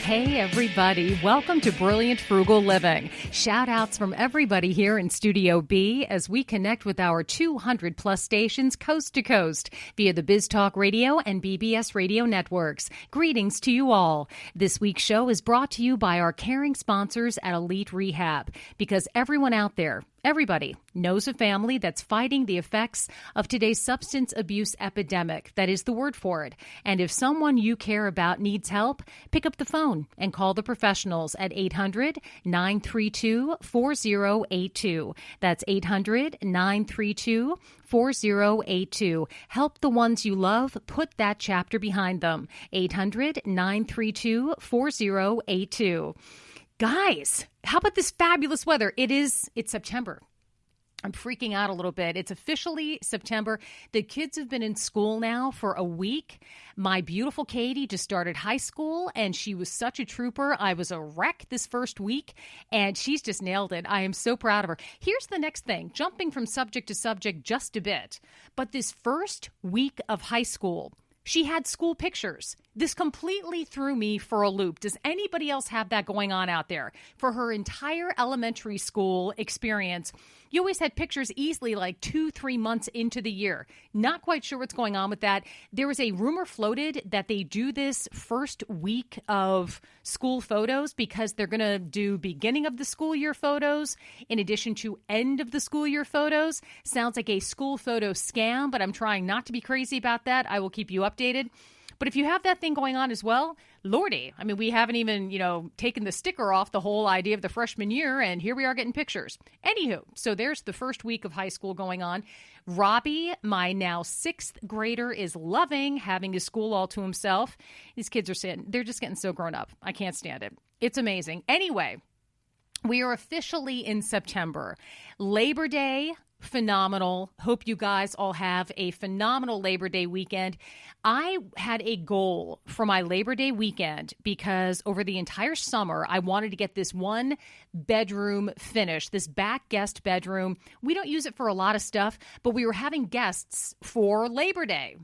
Hey everybody, welcome to Brilliant Frugal Living. Shout outs from everybody here in Studio B as we connect with our 200 plus stations coast to coast via the Biz Talk Radio and BBS Radio networks. Greetings to you all. This week's show is brought to you by our caring sponsors at Elite Rehab, because everyone out there, everybody knows a family that's fighting the effects of today's substance abuse epidemic. That is the word for it. And if someone you care about needs help, pick up the phone and call the professionals at 800-932-4082. That's 800-932-4082. Help the ones you love. Put that chapter behind them. 800-932-4082. Guys, how about this fabulous weather? It's September. I'm freaking out a little bit. It's officially September. The kids have been in school now for a week. My beautiful Katie just started high school, and she was such a trooper. I was a wreck this first week, and she's just nailed it. I am so proud of her. Here's the next thing, jumping from subject to subject just a bit. But this first week of high school, she had school pictures. This completely threw me for a loop. Does anybody else have that going on out there? For her entire elementary school experience, you always had pictures easily like 2-3 months into the year. Not quite sure what's going on with that. There was a rumor floated that they do this first week of school photos because they're going to do beginning of the school year photos in addition to end of the school year photos. Sounds like a school photo scam, but I'm trying not to be crazy about that. I will keep you updated. But if you have that thing going on as well, Lordy, I mean, we haven't even, taken the sticker off the whole idea of the freshman year, and here we are getting pictures. Anywho, so there's the first week of high school going on. Robbie, my now 6th grader, is loving having his school all to himself. These kids they're just getting so grown up. I can't stand it. It's amazing. Anyway, we are officially in September. Labor Day, phenomenal. Hope you guys all have a phenomenal Labor Day weekend. I had a goal for my Labor Day weekend because over the entire summer, I wanted to get this one bedroom finished, this back guest bedroom. We don't use it for a lot of stuff, but we were having guests for Labor Day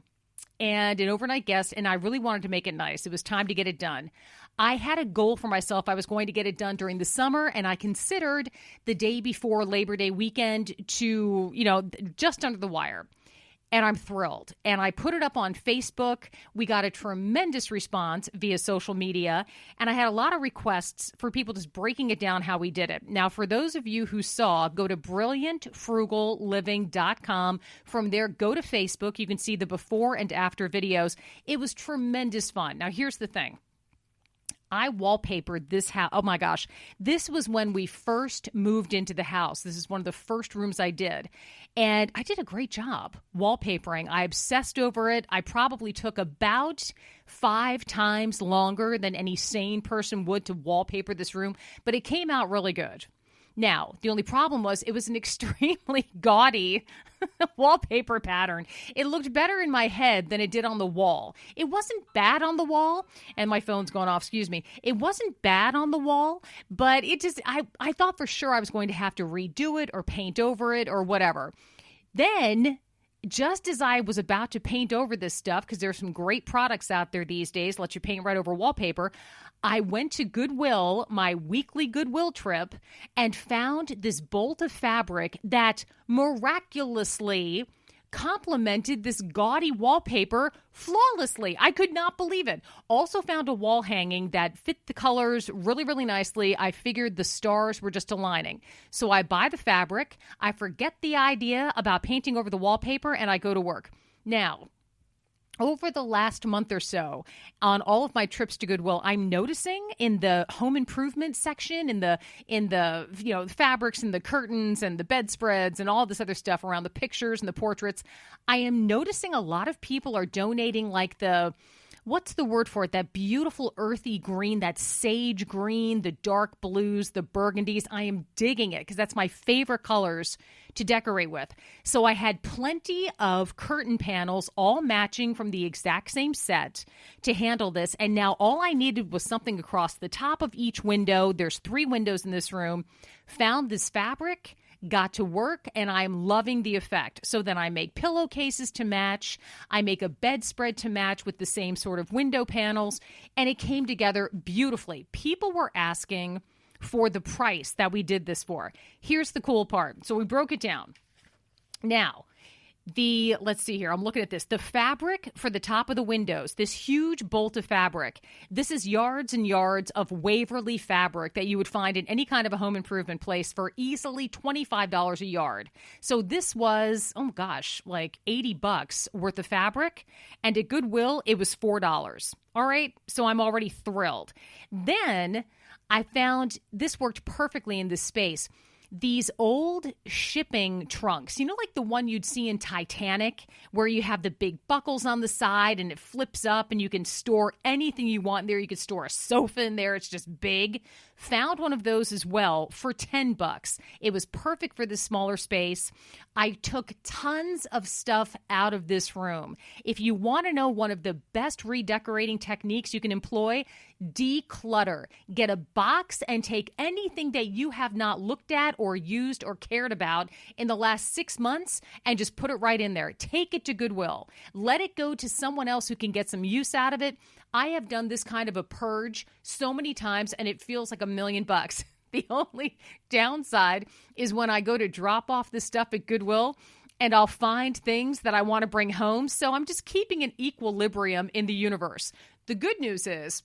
and an overnight guest, and I really wanted to make it nice. It was time to get it done. I had a goal for myself. I was going to get it done during the summer, and I considered the day before Labor Day weekend to, just under the wire. And I'm thrilled. And I put it up on Facebook. We got a tremendous response via social media. And I had a lot of requests for people just breaking it down how we did it. Now, for those of you who saw, go to brilliantfrugalliving.com. From there, go to Facebook. You can see the before and after videos. It was tremendous fun. Now, here's the thing. I wallpapered this house. Oh my gosh. This was when we first moved into the house. This is one of the first rooms I did. And I did a great job wallpapering. I obsessed over it. I probably took about 5 times longer than any sane person would to wallpaper this room, but it came out really good. Now, the only problem was it was an extremely gaudy wallpaper pattern. It looked better in my head than it did on the wall. It wasn't bad on the wall, and my phone's going off, excuse me. It wasn't bad on the wall, but I thought for sure I was going to have to redo it or paint over it or whatever. Then, just as I was about to paint over this stuff, because there's some great products out there these days, let you paint right over wallpaper, I went to Goodwill, my weekly Goodwill trip, and found this bolt of fabric that miraculously complemented this gaudy wallpaper flawlessly. I could not believe it. Also found a wall hanging that fit the colors really, really nicely. I figured the stars were just aligning. So I buy the fabric, I forget the idea about painting over the wallpaper, and I go to work. Now, over the last month or so, on all of my trips to Goodwill, I'm noticing in the home improvement section, in the fabrics and the curtains and the bedspreads and all this other stuff around the pictures and the portraits, I am noticing a lot of people are donating like what's the word for it? That beautiful earthy green, that sage green, the dark blues, the burgundies. I am digging it because that's my favorite colors to decorate with. So I had plenty of curtain panels all matching from the exact same set to handle this. And now all I needed was something across the top of each window. There's 3 windows in this room. Found this fabric got to work, and I'm loving the effect. So then I make pillowcases to match. I make a bedspread to match with the same sort of window panels, and it came together beautifully. People were asking for the price that we did this for. Here's the cool part. So we broke it down. Now, let's see here. I'm looking at this. The fabric for the top of the windows, this huge bolt of fabric, this is yards and yards of Waverly fabric that you would find in any kind of a home improvement place for easily $25 a yard. So this was, oh gosh, like $80 worth of fabric. And at Goodwill, it was $4. All right. So I'm already thrilled. Then I found this worked perfectly in this space. These old shipping trunks, like the one you'd see in Titanic, where you have the big buckles on the side and it flips up and you can store anything you want in there. You could store a sofa in there. It's just big. Found one of those as well for $10. It was perfect for this smaller space. I took tons of stuff out of this room. If you want to know one of the best redecorating techniques you can employ, declutter. Get a box and take anything that you have not looked at or used or cared about in the last 6 months and just put it right in there. Take it to Goodwill. Let it go to someone else who can get some use out of it. I have done this kind of a purge so many times, and it feels like $1 million. The only downside is when I go to drop off this stuff at Goodwill, and I'll find things that I want to bring home. So I'm just keeping an equilibrium in the universe. The good news is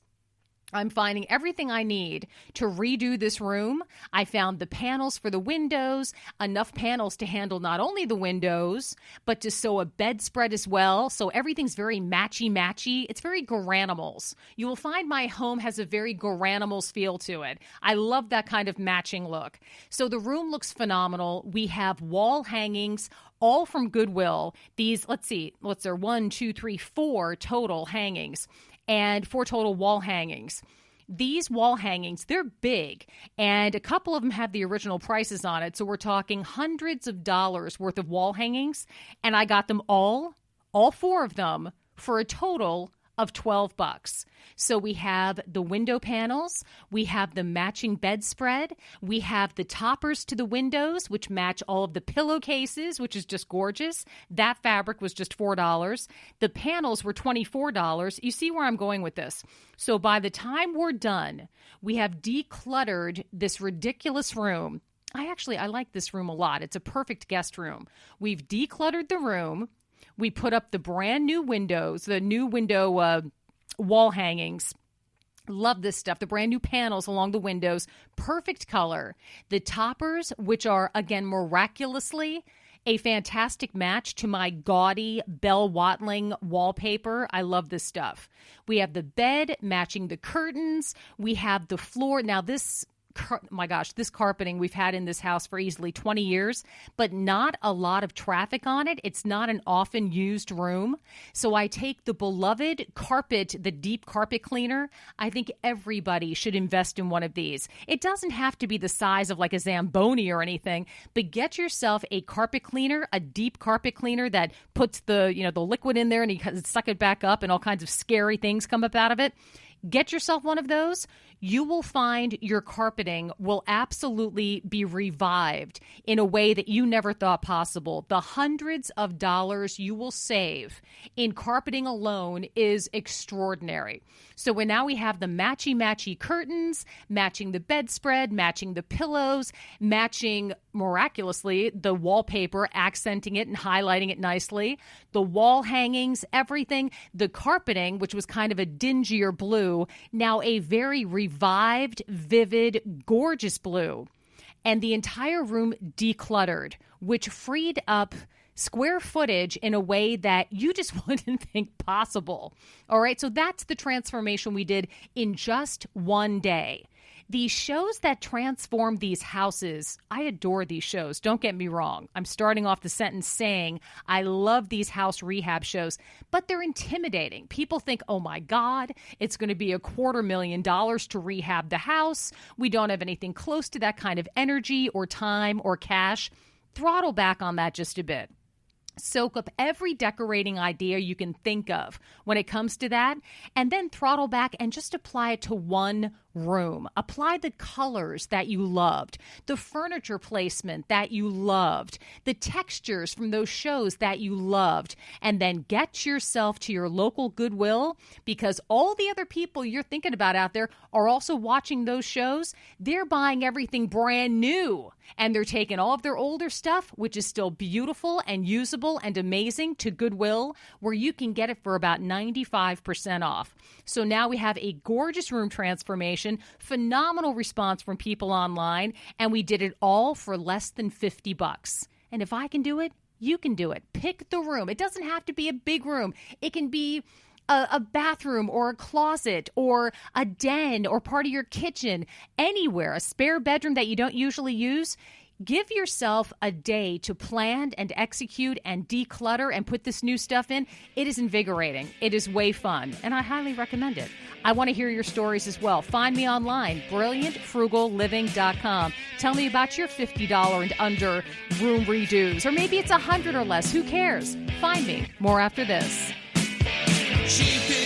I'm finding everything I need to redo this room. I found the panels for the windows, enough panels to handle not only the windows, but to sew a bedspread as well. So everything's very matchy-matchy. It's very Garanimals. You will find my home has a very Garanimals feel to it. I love that kind of matching look. So the room looks phenomenal. We have wall hangings, all from Goodwill. These, let's see, what's there? 1, 2, 3, 4 total hangings. And 4 total wall hangings. These wall hangings, they're big, and a couple of them have the original prices on it. So we're talking hundreds of dollars worth of wall hangings, and I got them all 4 of them, for a total of $12. So we have the window panels, we have the matching bedspread, we have the toppers to the windows, which match all of the pillowcases, which is just gorgeous. That fabric was just $4. The panels were $24. You see where I'm going with this. So by the time we're done, we have decluttered this ridiculous room. I like this room a lot. It's a perfect guest room. We've decluttered the room. We put up the brand new windows, the new window wall hangings. Love this stuff. The brand new panels along the windows. Perfect color. The toppers, which are, again, miraculously a fantastic match to my gaudy Bell Watling wallpaper. I love this stuff. We have the bed matching the curtains. We have the floor. Now this carpeting we've had in this house for easily 20 years, but not a lot of traffic on it. It's not an often used room. So I take the beloved carpet, the deep carpet cleaner. I think everybody should invest in one of these. It doesn't have to be the size of like a Zamboni or anything, but get yourself a carpet cleaner, a deep carpet cleaner that puts the liquid in there and you suck it back up and all kinds of scary things come up out of it. Get yourself one of those. You will find your carpeting will absolutely be revived in a way that you never thought possible. The hundreds of dollars you will save in carpeting alone is extraordinary. So now we have the matchy curtains, matching the bedspread, matching the pillows, matching miraculously the wallpaper, accenting it and highlighting it nicely, the wall hangings, everything, the carpeting, which was kind of a dingier blue, now a very revived, vivid, gorgeous blue, and the entire room decluttered, which freed up square footage in a way that you just wouldn't think possible. All right, so that's the transformation we did in just one day. These shows that transform these houses, I adore these shows. Don't get me wrong. I'm starting off the sentence saying I love these house rehab shows, but they're intimidating. People think, oh my God, it's going to be $250,000 to rehab the house. We don't have anything close to that kind of energy or time or cash. Throttle back on that just a bit. Soak up every decorating idea you can think of when it comes to that, and then throttle back and just apply it to one room. Apply the colors that you loved, the furniture placement that you loved, the textures from those shows that you loved, and then get yourself to your local Goodwill, because all the other people you're thinking about out there are also watching those shows. They're buying everything brand new, and they're taking all of their older stuff, which is still beautiful and usable and amazing, to Goodwill, where you can get it for about 95% off. So now we have a gorgeous room transformation, phenomenal response from people online, and we did it all for less than $50. And if I can do it, you can do it. Pick the room. It doesn't have to be a big room. It can be a bathroom or a closet or a den or part of your kitchen, anywhere, a spare bedroom that you don't usually use. Give yourself a day to plan and execute and declutter and put this new stuff in. It is invigorating. It is way fun, and I highly recommend it. I want to hear your stories as well. Find me online, brilliantfrugalliving.com. Tell me about your $50 and under room redos, or maybe it's $100 or less. Who cares? Find me. More after this. Cheap